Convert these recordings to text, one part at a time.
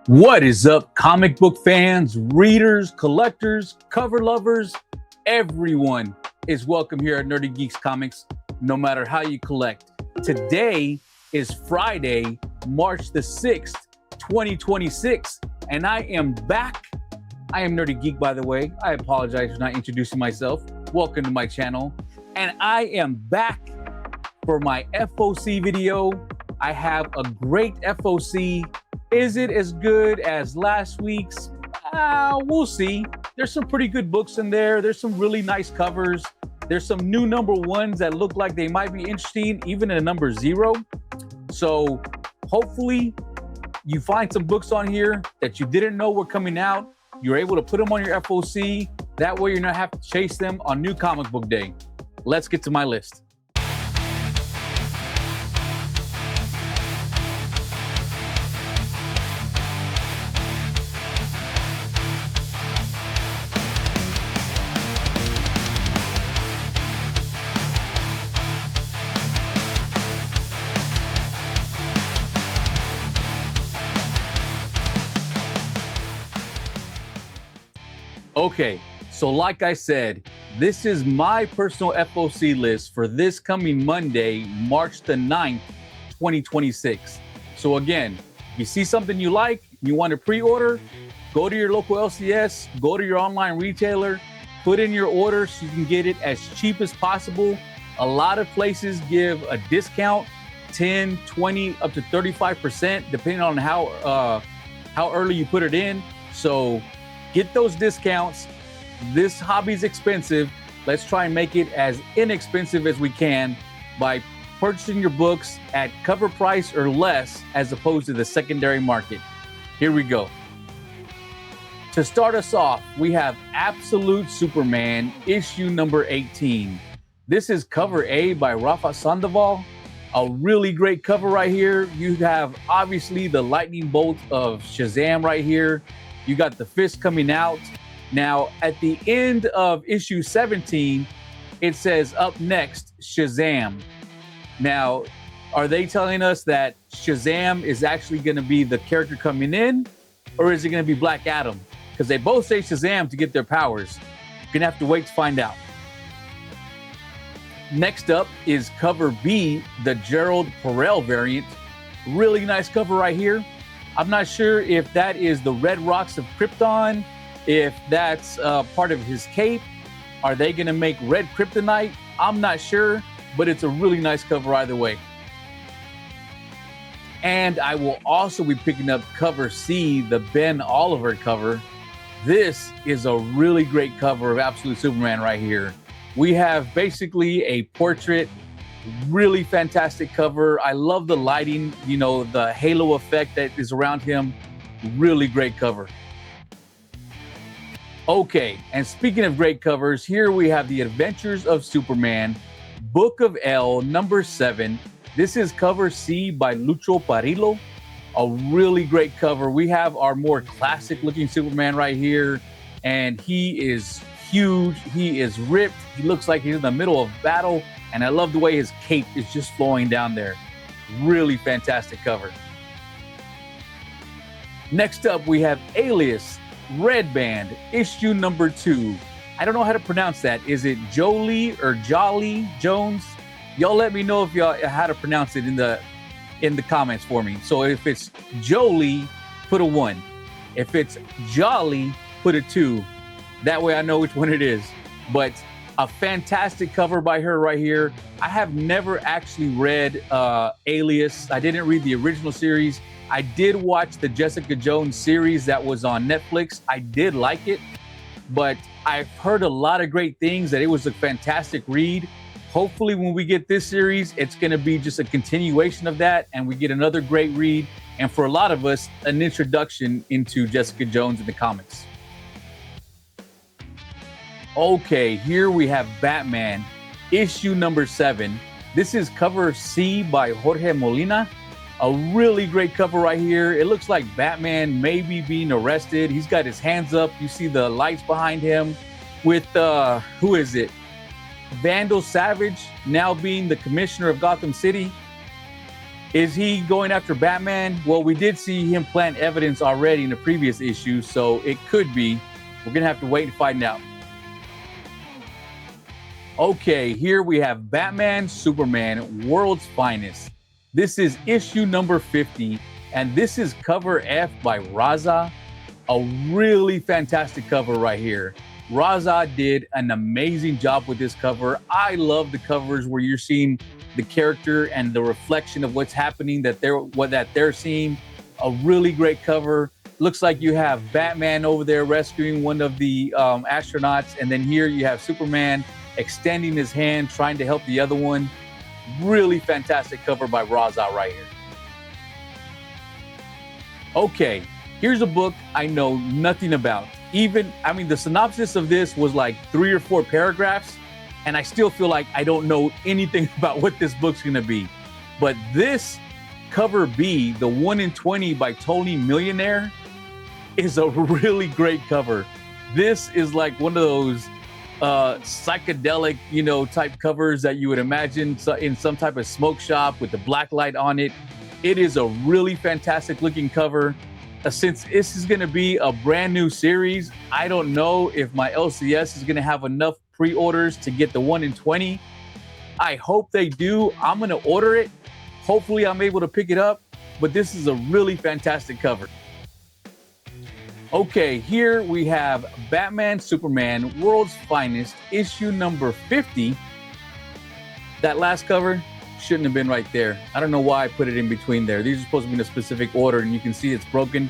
What is up, comic book fans, readers, collectors, cover lovers? Everyone is welcome here at Nerdy Geeks Comics, no matter how you collect. Today is Friday, March the 6th, 2026, and I am back. I am Nerdy Geek, by the way. I apologize for not introducing myself. Welcome to my channel. And I am back for my FOC video. I have a great FOC. Is it as good as last week's? We'll see. There's some pretty good books in there. There's some really nice covers. There's some new number ones that look like they might be interesting, even in a number 0. So hopefully you find some books on here that you didn't know were coming out. You're able to put them on your FOC. That way you're not have to chase them on New Comic Book Day. Let's get to my list. Okay, so like I said, this is my personal FOC list for this coming Monday, March the 9th, 2026. So again, if you see something you like, you want to pre-order, go to your local LCS, go to your online retailer, put in your order so you can get it as cheap as possible. A lot of places give a discount, 10, 20, up to 35%, depending on how early you put it in. So get those discounts. This hobby's expensive. Let's try and make it as inexpensive as we can by purchasing your books at cover price or less as opposed to the secondary market. Here we go. To start us off, we have Absolute Superman, issue number 18. This is cover A by Rafa Sandoval. A really great cover right here. You have obviously the lightning bolt of Shazam right here. You got the fist coming out. Now, at the end of issue 17, it says, up next, Shazam. Now, are they telling us that Shazam is actually going to be the character coming in, or is it going to be Black Adam? Because they both say Shazam to get their powers. You're going to have to wait to find out. Next up is cover B, the Gerald Perel variant. Really nice cover right here. I'm not sure if that is the Red Rocks of Krypton, if that's part of his cape. Are they going to make red kryptonite? I'm not sure, but it's a really nice cover either way. And I will also be picking up cover C, the Ben Oliver cover. This is a really great cover of Absolute Superman right here. We have basically a portrait. Really fantastic cover. I love the lighting, you know, the halo effect that is around him. Really great cover. Okay, and speaking of great covers, here we have The Adventures of Superman, Book of L, number 7. This is cover C by Lucho Parillo. A really great cover. We have our more classic looking Superman right here, and he is huge. He is ripped. He looks like he's in the middle of battle. And I love the way his cape is just flowing down there. Really fantastic cover. Next up, we have Alias, Red Band, issue number 2. I don't know how to pronounce that. Is it Jolie or Jolly Jones? Y'all let me know if y'all how to pronounce it in the comments for me. So if it's Jolie, put a 1. If it's Jolly, put a 2. That way I know which one it is. But a fantastic cover by her right here. I have never actually read Alias. I didn't read the original series. I did watch the Jessica Jones series that was on Netflix. I did like it, but I've heard a lot of great things, that it was a fantastic read. Hopefully when we get this series, it's going to be just a continuation of that and we get another great read. And for a lot of us, an introduction into Jessica Jones in the comics. Okay, here we have Batman, issue number 7. This is cover C by Jorge Molina. A really great cover right here. It looks like Batman may be being arrested. He's got his hands up. You see the lights behind him with, who is it? Vandal Savage now being the commissioner of Gotham City. Is he going after Batman? Well, we did see him plant evidence already in the previous issue, so it could be. We're going to have to wait and find out. Okay, here we have Batman, Superman, World's Finest. This is issue number 50, and this is cover F by Raza. A really fantastic cover right here. Raza did an amazing job with this cover. I love the covers where you're seeing the character and the reflection of what's happening that they're seeing. A really great cover. Looks like you have Batman over there rescuing one of the astronauts, and then here you have Superman extending his hand, trying to help the other one. Really fantastic cover by Raza right here. Okay, here's a book I know nothing about. The synopsis of this was like 3 or 4 paragraphs, and I still feel like I don't know anything about what this book's gonna be. But this cover B, the 1 in 20 by Tony Millionaire, is a really great cover. This is like one of those psychedelic, type covers that you would imagine in some type of smoke shop with the black light on it. It is a really fantastic looking cover. Since this is going to be a brand new series, I don't know if my LCS is going to have enough pre-orders to get the 1 in 20. I hope they do. I'm going to order it. Hopefully I'm able to pick it up, but this is a really fantastic cover. Okay, here we have Batman, Superman, World's Finest, issue number 50. That last cover shouldn't have been right there. I don't know why I put it in between there. These are supposed to be in a specific order, and you can see it's broken.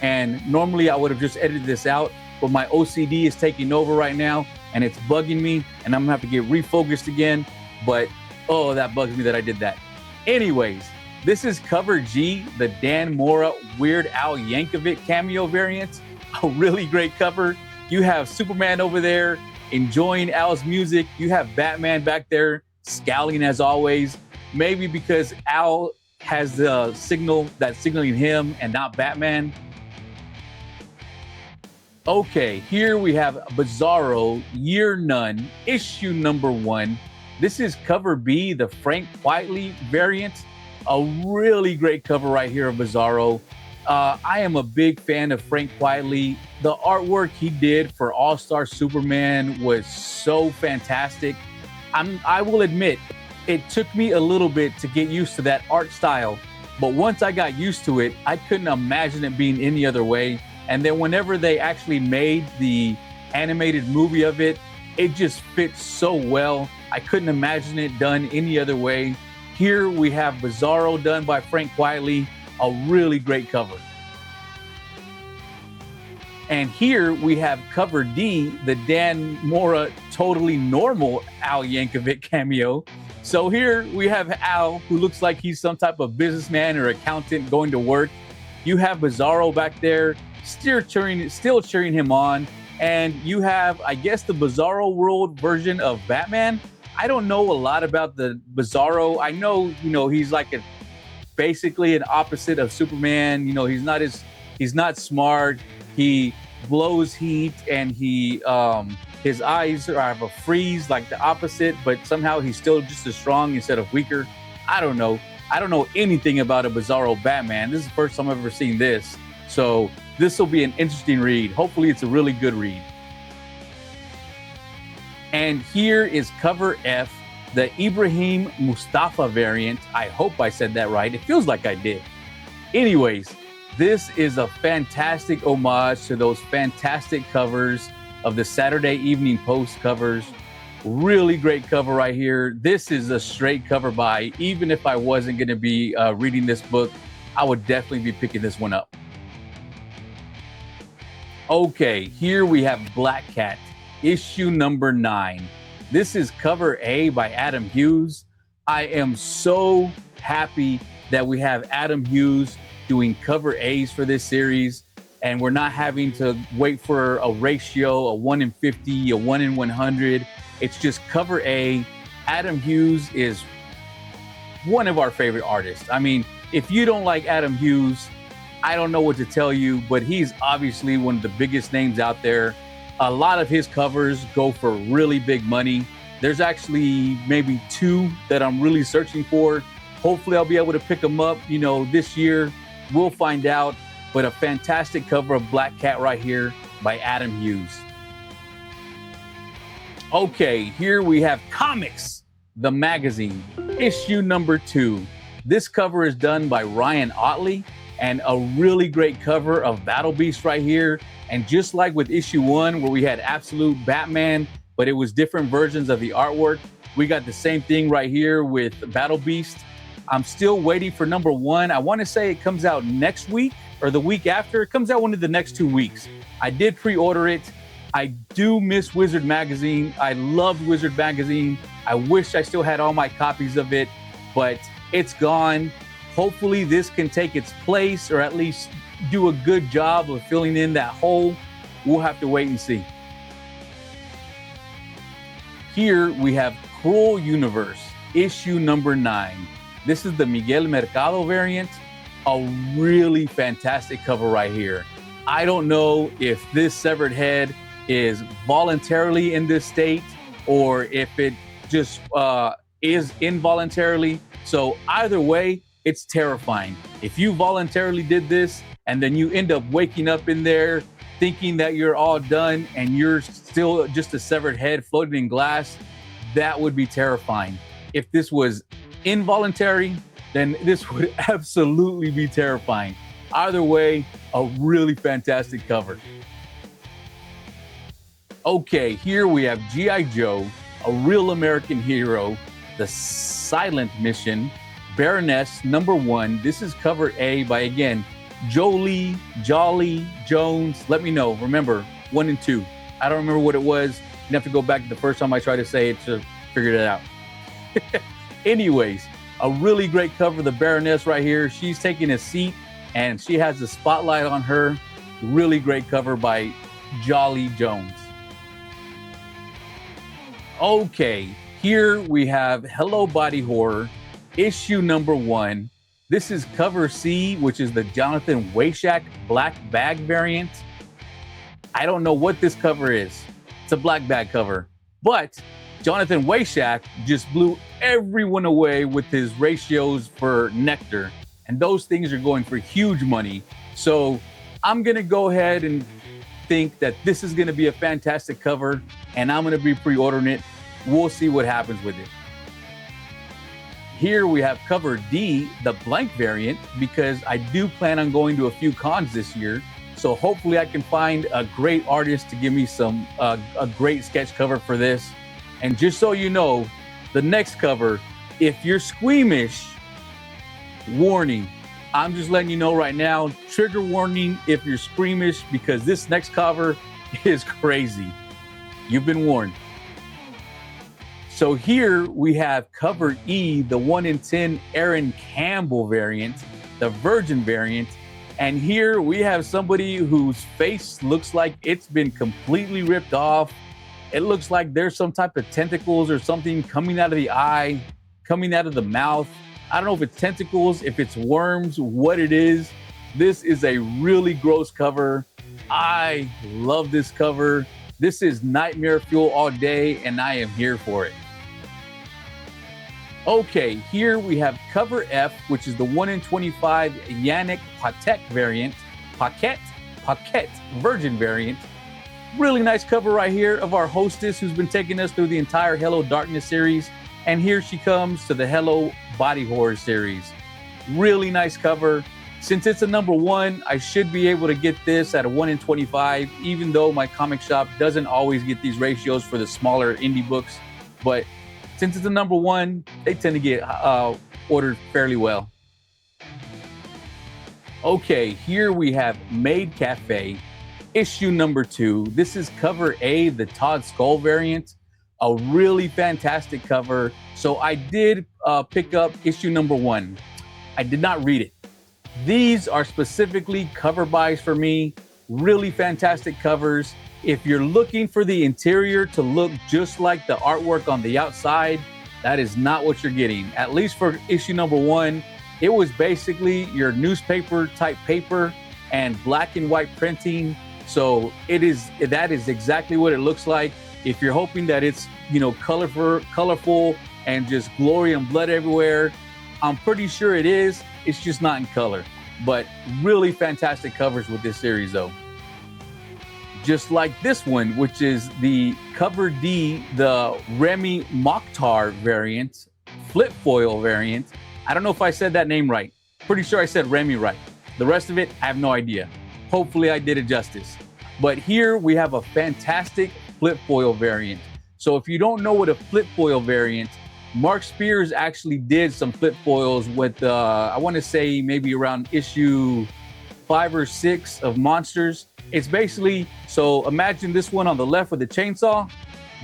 And normally I would have just edited this out, but my OCD is taking over right now, and it's bugging me, and I'm gonna have to get refocused again. But, oh, that bugs me that I did that. Anyways, this is cover G, the Dan Mora Weird Al Yankovic cameo variant. A really great cover. You have Superman over there enjoying Al's music. You have Batman back there scowling as always, maybe because Al has the signal that's signaling him and not Batman. Okay, here we have Bizarro, Year None, issue number 1. This is cover B, the Frank Quitely variant. A really great cover right here of Bizarro. I am a big fan of Frank Quitely. The artwork he did for All-Star Superman was so fantastic. I will admit, it took me a little bit to get used to that art style, but once I got used to it, I couldn't imagine it being any other way. And then whenever they actually made the animated movie of it, it just fits so well. I couldn't imagine it done any other way. Here we have Bizarro done by Frank Quitely, a really great cover. And here we have cover D, the Dan Mora Totally Normal Al Yankovic cameo. So here we have Al, who looks like he's some type of businessman or accountant going to work. You have Bizarro back there, still cheering him on. And you have, I guess, the Bizarro World version of Batman. I don't know a lot about the Bizarro. I know, he's like basically an opposite of Superman. He's not smart. He blows heat, and his eyes have a freeze like the opposite, but somehow he's still just as strong instead of weaker. I don't know anything about a Bizarro Batman. This is the first time I've ever seen this. So this will be an interesting read. Hopefully it's a really good read. And here is cover F, the Ibrahim Mustafa variant. I hope I said that right. It feels like I did. Anyways, this is a fantastic homage to those fantastic covers of the Saturday Evening Post covers. Really great cover right here. This is a straight cover buy. Even if I wasn't going to be reading this book, I would definitely be picking this one up. Okay, here we have Black Cat, issue number 9. This is cover A by Adam Hughes. I am so happy that we have Adam Hughes doing cover A's for this series, and we're not having to wait for a ratio, a 1 in 50, a 1 in 100. It's just cover A. Adam Hughes is one of our favorite artists. I mean, if you don't like Adam Hughes, I don't know what to tell you, but he's obviously one of the biggest names out there. A lot of his covers go for really big money. There's actually maybe 2 that I'm really searching for. Hopefully I'll be able to pick them up, this year. We'll find out. But a fantastic cover of Black Cat right here by Adam Hughes. Okay, here we have Comics, the magazine, issue number 2. This cover is done by Ryan Otley, and a really great cover of Battle Beast right here. And just like with issue 1, where we had Absolute Batman, but it was different versions of the artwork, we got the same thing right here with Battle Beast. I'm still waiting for number 1. I want to say it comes out next week or the week after. It comes out one of the next 2 weeks. I did pre-order it. I do miss Wizard Magazine. I loved Wizard Magazine. I wish I still had all my copies of it, but it's gone. Hopefully this can take its place, or at least do a good job of filling in that hole. We'll have to wait and see. Here we have Cruel Universe, issue number 9. This is the Miguel Mercado variant. A really fantastic cover right here. I don't know if this severed head is voluntarily in this state or if it just is involuntarily. So either way, it's terrifying. If you voluntarily did this and then you end up waking up in there thinking that you're all done and you're still just a severed head floating in glass, that would be terrifying. If this was involuntary, then this would absolutely be terrifying. Either way, a really fantastic cover. Okay, here we have G.I. Joe, a real American hero, the Silent Mission, Baroness number 1. This is cover A by, again, Jolie, Jolly, Jones. Let me know. Remember, 1 and 2. I don't remember what it was. You have to go back to the first time I tried to say it to figure it out. Anyways, a really great cover, the Baroness right here. She's taking a seat and she has the spotlight on her. Really great cover by Jolly Jones. Okay, here we have Hello Body Horror, issue number 1. This is cover C, which is the Jonathan Weishak black bag variant. I don't know what this cover is. It's a black bag cover, but Jonathan Weishak just blew everyone away with his ratios for nectar, and those things are going for huge money. So I'm gonna go ahead and think that this is gonna be a fantastic cover, and I'm gonna be pre-ordering it. We'll see what happens with it. Here we have cover D, the blank variant, because I do plan on going to a few cons this year. So hopefully I can find a great artist to give me some a great sketch cover for this. And just so you know, the next cover, if you're squeamish, warning. I'm just letting you know right now, trigger warning if you're squeamish, because this next cover is crazy. You've been warned. So here we have cover E, the 1 in 10 Aaron Campbell variant, the Virgin variant. And here we have somebody whose face looks like it's been completely ripped off. It looks like there's some type of tentacles or something coming out of the eye, coming out of the mouth. I don't know if it's tentacles, if it's worms, what it is. This is a really gross cover. I love this cover. This is nightmare fuel all day, and I am here for it. Okay, here we have cover F, which is the 1 in 25 Yannick Paquette variant, Paquette Virgin variant. Really nice cover right here of our hostess who's been taking us through the entire Hello Darkness series. And here she comes to the Hello Body Horror series. Really nice cover. Since it's a number 1, I should be able to get this at a 1 in 25, even though my comic shop doesn't always get these ratios for the smaller indie books. But since it's a number 1, they tend to get ordered fairly well. Okay, here we have Maid Cafe, issue number 2. This is cover A, the Todd Skull variant. A really fantastic cover. So I did pick up issue number 1. I did not read it. These are specifically cover buys for me. Really fantastic covers. If you're looking for the interior to look just like the artwork on the outside, that is not what you're getting. At least for issue number 1, it was basically your newspaper type paper and black and white printing. So that is exactly what it looks like. If you're hoping that it's, colorful and just glory and blood everywhere, I'm pretty sure it is. It's just not in color. But really fantastic covers with this series, though. Just like this one, which is the cover D, the Remy Mokhtar variant, flip foil variant. I don't know if I said that name right. Pretty sure I said Remy right. The rest of it, I have no idea. Hopefully I did it justice. But here we have a fantastic flip foil variant. So if you don't know what a flip foil variant, Mark Spears actually did some flip foils with, I want to say maybe around issue 5 or 6 of Monsters. It's basically, so imagine this one on the left with the chainsaw.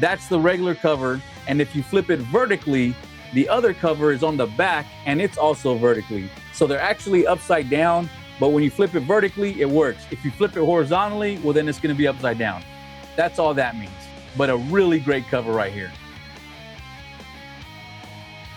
That's the regular cover. And if you flip it vertically, the other cover is on the back and it's also vertically. So they're actually upside down, but when you flip it vertically, it works. If you flip it horizontally, well, then it's going to be upside down. That's all that means. But a really great cover right here.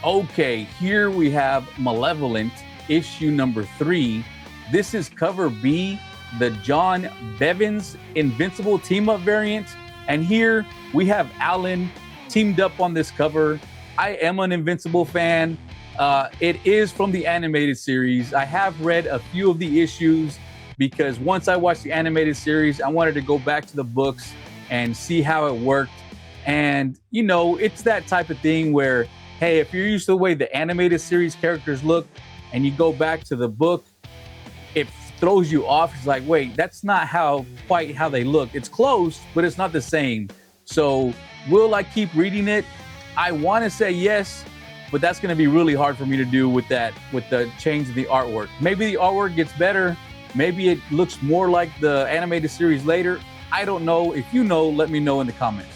Okay, here we have Malevolent, issue number 3. This is cover B, the John Bevins Invincible team-up variant. And here we have Alan teamed up on this cover. I am an Invincible fan. It is from the animated series. I have read a few of the issues because once I watched the animated series, I wanted to go back to the books and see how it worked. And, you know, it's that type of thing where, hey, if you're used to the way the animated series characters look and you go back to the book, it throws you off. It's like, wait, that's not quite how they look. It's close, but it's not the same. So will I keep reading it? I want to say yes, but that's going to be really hard for me to do with the change of the artwork. Maybe the artwork gets better. Maybe it looks more like the animated series later. I don't know. If you know, let me know in the comments.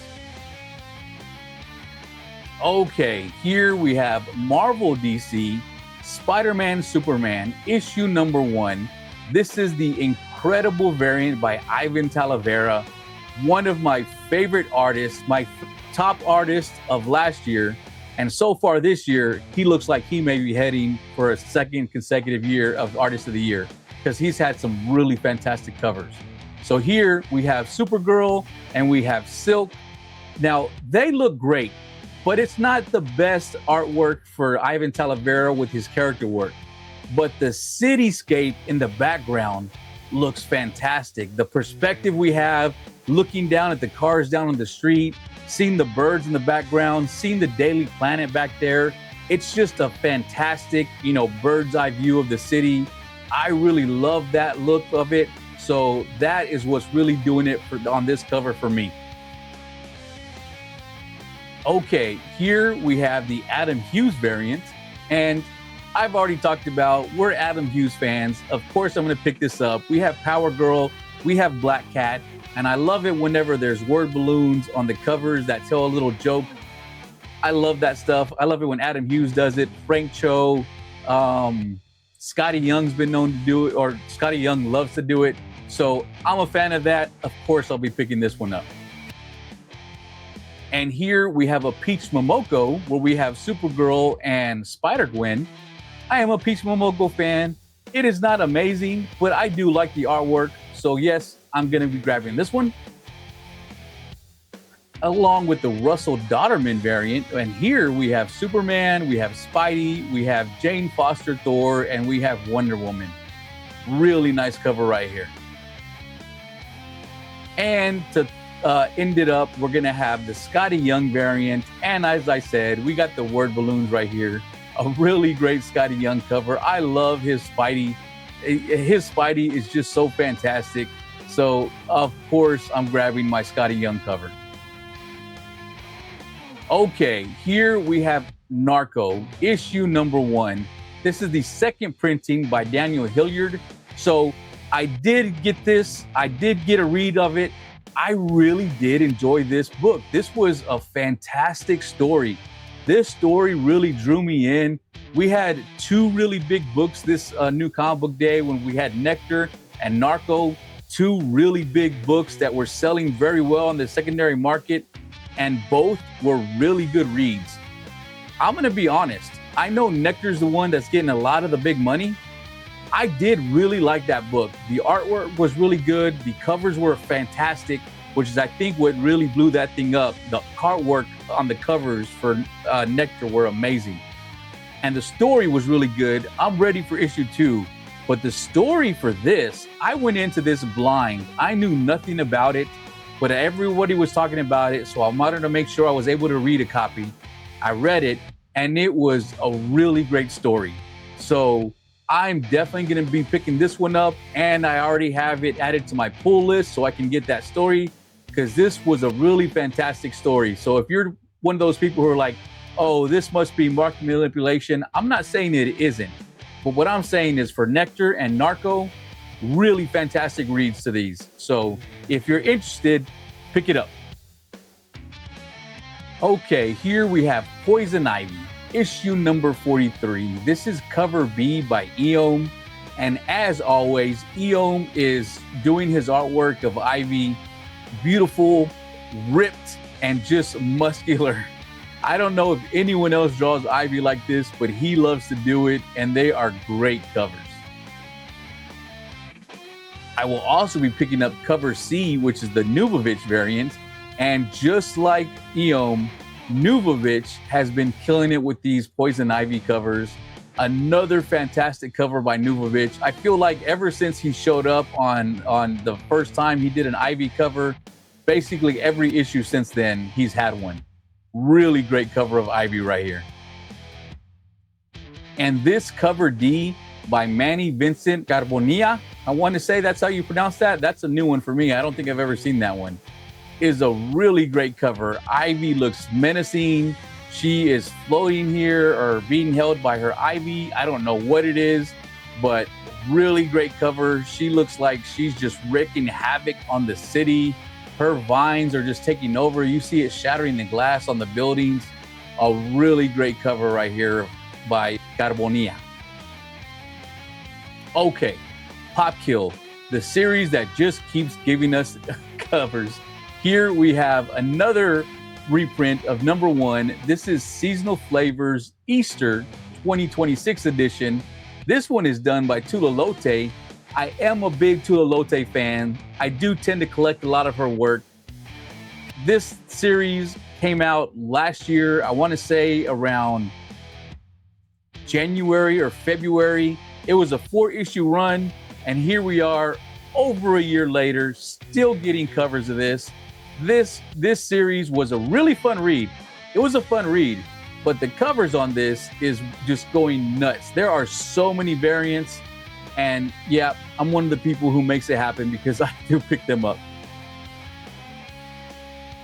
Okay, here we have Marvel DC, Spider-Man Superman, issue number 1. This is the incredible variant by Ivan Talavera, one of my favorite artists, my top artist of last year. And so far this year, he looks like he may be heading for a second consecutive year of Artist of the Year because he's had some really fantastic covers. So here we have Supergirl and we have Silk. Now, they look great, but it's not the best artwork for Ivan Talavera with his character work. But the cityscape in the background looks fantastic. The perspective we have, looking down at the cars down on the street, seeing the birds in the background, seeing the Daily Planet back there. It's just a fantastic, you know, bird's eye view of the city. I really love that look of it. So that is what's really doing it on this cover for me. Okay, here we have the Adam Hughes variant. And I've already talked about, we're Adam Hughes fans. Of course, I'm going to pick this up. We have Power Girl, we have Black Cat, and I love it whenever there's word balloons on the covers that tell a little joke. I love that stuff. I love it when Adam Hughes does it. Frank Cho, Scotty Young's been known to do it, or Scotty Young loves to do it. So I'm a fan of that. Of course, I'll be picking this one up. And here we have a Peach Momoko where we have Supergirl and Spider-Gwen. I am a Peach Momoko fan. It is not amazing, but I do like the artwork. So yes, I'm going to be grabbing this one. Along with the Russell Dodderman variant. And here we have Superman, we have Spidey, we have Jane Foster Thor, and we have Wonder Woman. Really nice cover right here. And to end it up, we're going to have the Scotty Young variant. And as I said, we got the word balloons right here. A really great Scotty Young cover. I love his Spidey. His Spidey is just so fantastic. So, of course, I'm grabbing my Scotty Young cover. Okay, here we have Narco, issue number 1. This is the second printing by Daniel Hilliard. So I did get this. I did get a read of it. I really did enjoy this book. This was a fantastic story. This story really drew me in. We had 2 really big books this new comic book day when we had Nectar and Narco, 2 really big books that were selling very well in the secondary market, and both were really good reads. I'm going to be honest. I know Nectar's the one that's getting a lot of the big money. I did really like that book. The artwork was really good. The covers were fantastic, which is, I think, what really blew that thing up. The artwork on the covers for Nectar were amazing. and the story was really good. I'm ready for issue 2. But the story for this, I went into this blind. I knew nothing about it, but everybody was talking about it. So I wanted to make sure I was able to read a copy. I read it, and it was a really great story. So I'm definitely going to be picking this one up, and I already have it added to my pull list so I can get that story, because this was a really fantastic story. So if you're one of those people who are like, oh, this must be market manipulation, I'm not saying it isn't. But what I'm saying is, for Nectar and Narco, really fantastic reads to these. So if you're interested, pick it up. Okay, here we have Poison Ivy, issue number 43. This is cover B by Eom. And as always, Eom is doing his artwork of Ivy, beautiful, ripped, and just muscular. I don't know if anyone else draws Ivy like this, but he loves to do it, and they are great covers. I will also be picking up cover C, which is the Nubovich variant, and just like Eom, Nubovich has been killing it with these Poison Ivy covers. Another fantastic cover by Nubovich. I feel like ever since he showed up on the first time he did an Ivy cover, basically every issue since then, he's had one. Really great cover of Ivy right here. And this cover D by Manny Vincent Carbonilla, I want to say that's how you pronounce that. That's a new one for me. I don't think I've ever seen that one. Is a really great cover. Ivy looks menacing. She is floating here or being held by her Ivy. I don't know what it is, but really great cover. She looks like she's just wreaking havoc on the city. Her vines are just taking over. You see it shattering the glass on the buildings. A really great cover right here by Carbonilla. Okay, Pop Kill, the series that just keeps giving us covers. Here we have another reprint of number 1. This is Seasonal Flavors Easter 2026 edition. This one is done by Tula Lote. I am a big Tula Lote fan. I do tend to collect a lot of her work. This series came out last year, I want to say around January or February. It was a 4-issue run, and here we are over a year later, still getting covers of this. This series was a really fun read. It was a fun read, but the covers on this is just going nuts. There are so many variants. And yeah, I'm one of the people who makes it happen because I do pick them up.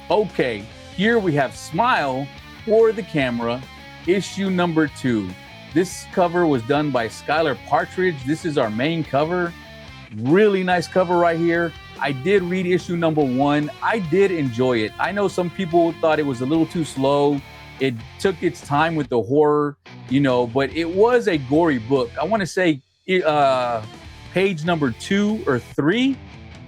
Okay, here we have Smile for the Camera, issue number 2. This cover was done by Skylar Partridge. This is our main cover. Really nice cover right here. I did read issue number 1. I did enjoy it. I know some people thought it was a little too slow. It took its time with the horror, but it was a gory book. I want to say page number 2 or 3,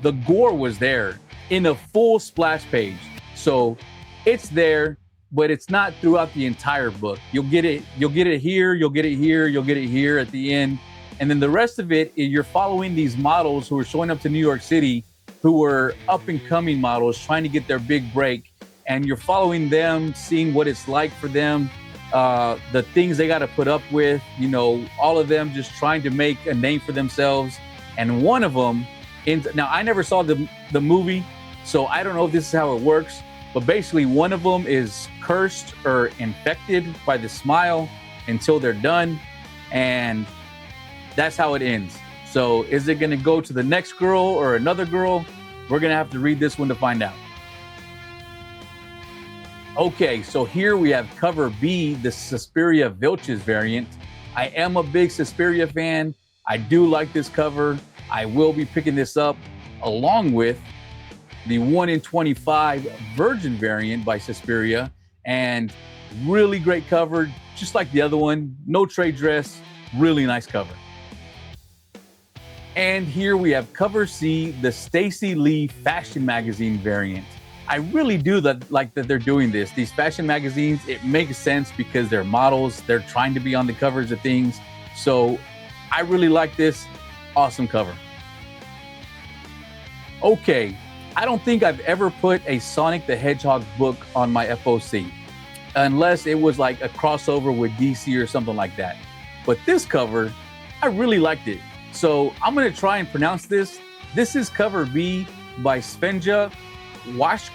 the gore was there in a full splash page. So it's there, but it's not throughout the entire book. You'll get it here, you'll get it here, you'll get it here at the end. And then the rest of it, you're following these models who are showing up to New York City, who were up and coming models trying to get their big break. And you're following them, seeing what it's like for them, the things they got to put up with, all of them just trying to make a name for themselves. And one of them, now I never saw the movie, so I don't know if this is how it works, but basically one of them is cursed or infected by the smile until they're done. And that's how it ends. So is it going to go to the next girl or another girl? We're going to have to read this one to find out. Okay, so here we have cover B, the Suspiria Vilches variant. I am a big Suspiria fan. I do like this cover. I will be picking this up along with the 1 in 25 Virgin variant by Suspiria. And really great cover, just like the other one. No trade dress, really nice cover. And here we have cover C, the Stacey Lee Fashion Magazine variant. I really do like that they're doing this. These fashion magazines, it makes sense because they're models. They're trying to be on the covers of things. So I really like this. Awesome cover. Okay, I don't think I've ever put a Sonic the Hedgehog book on my FOC. unless it was like a crossover with DC or something like that. But this cover, I really liked it. So I'm gonna try and pronounce this. This is cover B by Svenja Washk.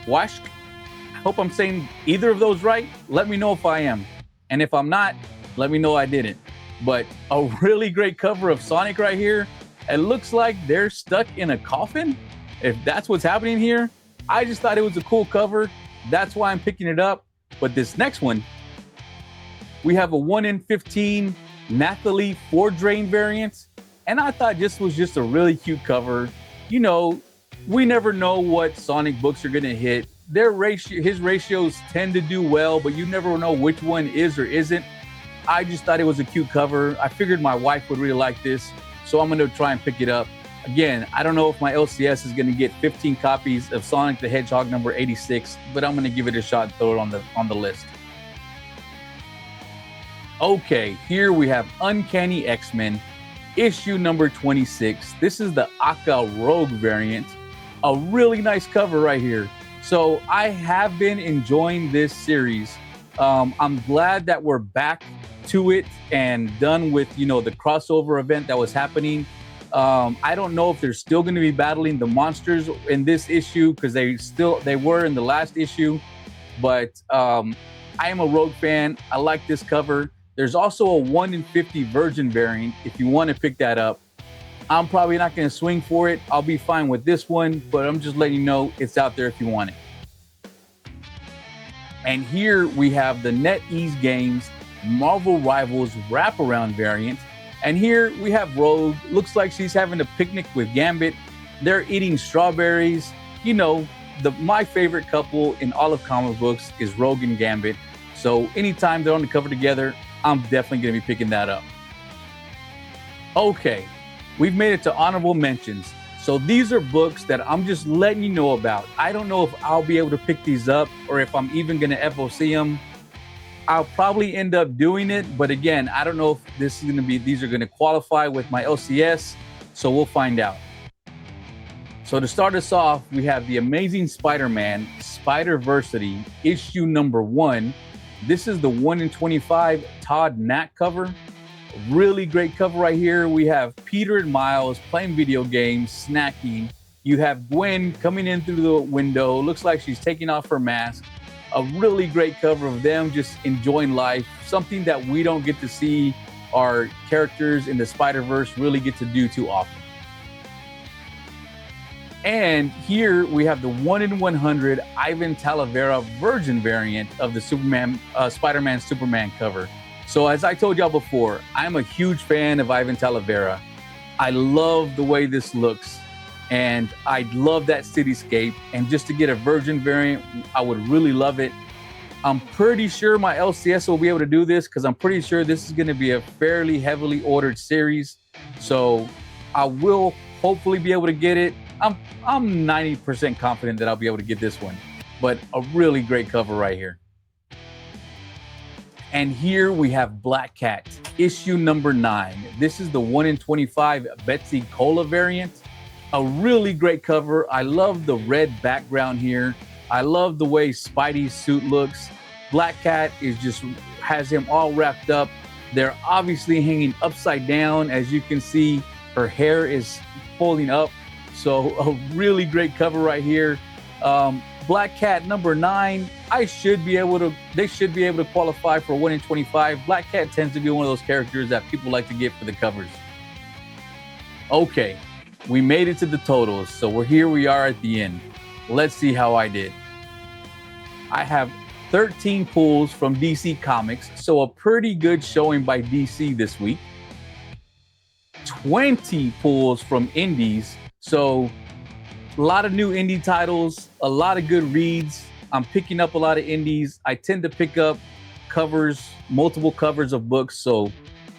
I hope I'm saying either of those right. Let me know if I am. And if I'm not, let me know I didn't. But a really great cover of Sonic right here. It looks like they're stuck in a coffin. If that's what's happening here, I just thought it was a cool cover. That's why I'm picking it up. But this next one, we have a 1 in 15 Nathalie 4-drain variant. And I thought this was just a really cute cover. You know, we never know what Sonic books are gonna hit. His ratios tend to do well, but you never know which one is or isn't. I just thought it was a cute cover. I figured my wife would really like this, so I'm gonna try and pick it up. Again, I don't know if my LCS is gonna get 15 copies of Sonic the Hedgehog number 86, but I'm gonna give it a shot and throw it on the list. Okay, here we have Uncanny X-Men, issue number 26. This is the Aka Rogue variant. A really nice cover right here. So I have been enjoying this series. I'm glad that we're back to it and done with, the crossover event that was happening. I don't know if they're still going to be battling the monsters in this issue because they were in the last issue. But I am a Rogue fan. I like this cover. There's also a 1 in 50 Virgin variant if you want to pick that up. I'm probably not going to swing for it. I'll be fine with this one, but I'm just letting you know it's out there if you want it. And here we have the NetEase Games Marvel Rivals wraparound variant. And here we have Rogue. Looks like she's having a picnic with Gambit. They're eating strawberries. My favorite couple in all of comic books is Rogue and Gambit. So anytime they're on the cover together, I'm definitely going to be picking that up. Okay, we've made it to honorable mentions. So these are books that I'm just letting you know about. I don't know if I'll be able to pick these up or if I'm even going to FOC them. I'll probably end up doing it, but again, I don't know if these are going to qualify with my LCS, so we'll find out. So to start us off, we have the Amazing Spider-Man Spider-Versity issue number 1. This is the 1 in 25 Todd Nat cover. Really great cover right here. We have Peter and Miles playing video games, snacking. You have Gwen coming in through the window. Looks like she's taking off her mask. A really great cover of them just enjoying life. Something that we don't get to see our characters in the Spider-Verse really get to do too often. And here we have the 1 in 100 Ivan Talavera Virgin variant of the Spider-Man Superman cover. So as I told y'all before, I'm a huge fan of Ivan Talavera. I love the way this looks, and I love that cityscape. And just to get a Virgin variant, I would really love it. I'm pretty sure my LCS will be able to do this because I'm pretty sure this is going to be a fairly heavily ordered series. So I will hopefully be able to get it. I'm 90% confident that I'll be able to get this one, but a really great cover right here. And here we have Black Cat, issue number 9. This is the 1 in 25 Betsy Cola variant. A really great cover. I love the red background here. I love the way Spidey's suit looks. Black Cat has him all wrapped up. They're obviously hanging upside down. As you can see, her hair is folding up. So a really great cover right here. Black Cat number 9. They should be able to qualify for 1 in 25. Black Cat tends to be one of those characters that people like to get for the covers. Okay, we made it to the totals. So we are at the end. Let's see how I did. I have 13 pulls from DC Comics, so a pretty good showing by DC this week. 20 pulls from indies. So a lot of new indie titles, a lot of good reads. I'm picking up a lot of indies. I tend to pick up multiple covers of books. So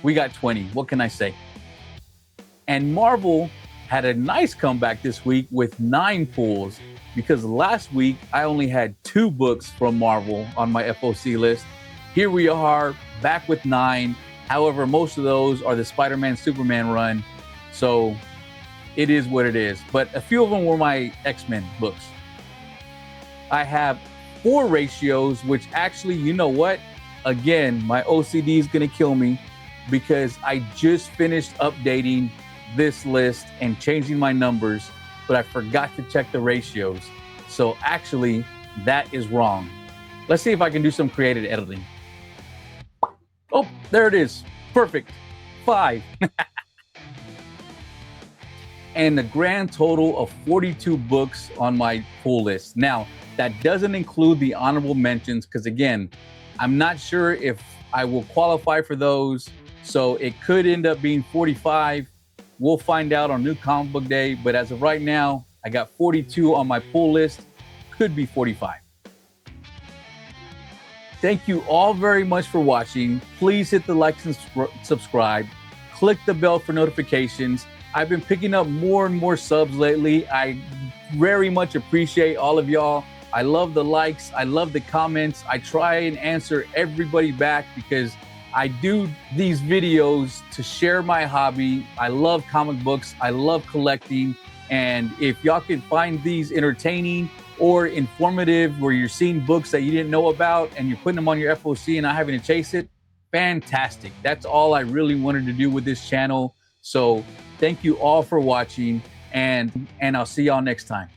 we got 20. What can I say? And Marvel had a nice comeback this week with 9 pulls because last week I only had 2 books from Marvel on my FOC list. Here we are back with 9. However, most of those are the Spider-Man Superman run. So it is what it is. But a few of them were my X-Men books. I have 4 ratios, which actually, you know what? Again, my OCD is gonna kill me because I just finished updating this list and changing my numbers, but I forgot to check the ratios. So actually, that is wrong. Let's see if I can do some creative editing. Oh, there it is. Perfect. 5. And the grand total of 42 books on my pull list. Now, that doesn't include the honorable mentions, because again, I'm not sure if I will qualify for those. So it could end up being 45. We'll find out on New Comic Book Day. But as of right now, I got 42 on my pull list. Could be 45. Thank you all very much for watching. Please hit the like and subscribe. Click the bell for notifications. I've been picking up more and more subs lately. I very much appreciate all of y'all. I love the likes. I love the comments. I try and answer everybody back because I do these videos to share my hobby. I love comic books. I love collecting. And if y'all can find these entertaining or informative, where you're seeing books that you didn't know about and you're putting them on your FOC and not having to chase it, fantastic. That's all I really wanted to do with this channel. So thank you all for watching, and I'll see y'all next time.